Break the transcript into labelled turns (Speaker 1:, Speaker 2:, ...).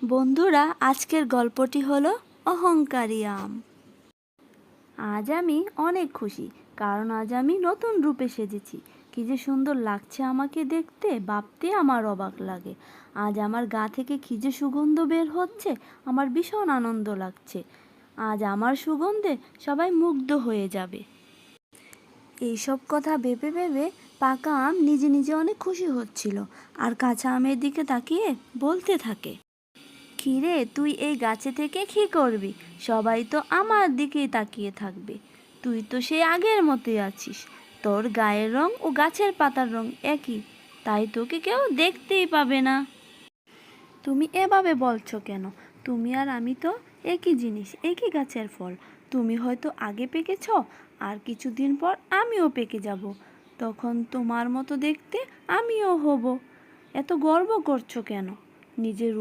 Speaker 1: বন্ধুরা, আজকের গল্পটি হলো অহংকারী আম। আজ আমি অনেক খুশি, কারণ আজ আমি নতুন রূপে সেজেছি। কি যে সুন্দর লাগছে আমাকে দেখতে, ভাবতে আমার অবাক লাগে। আজ আমার গা থেকে কি যে সুগন্ধ বের হচ্ছে, আমার ভীষণ আনন্দ লাগছে। আজ আমার সুগন্ধে সবাই মুগ্ধ হয়ে যাবে। এইসব কথা ভেবে ভেবে পাকা আম নিজে নিজে অনেক খুশি হচ্ছিল, আর কাঁচা আমের দিকে তাকিয়ে বলতে থাকে, কিরে, তুই এই গাছে থেকে কী করবি? সবাই তো আমার দিকেই তাকিয়ে থাকবে। তুই তো সেই আগের মতোই আছিস। তোর গায়ের রং ও গাছের পাতার রং একই, তাই তোকে কেউ দেখতেই পাবে না। তুমি এভাবে বলছো কেন? তুমি আর আমি তো একই জিনিস, একই গাছের ফল। তুমি হয়তো আগে পেকেছ, আর কিছুদিন পর আমিও পেকে যাব। তখন তোমার মতো দেখতে আমিও হব। এত গর্ব করছো কেন? নিজের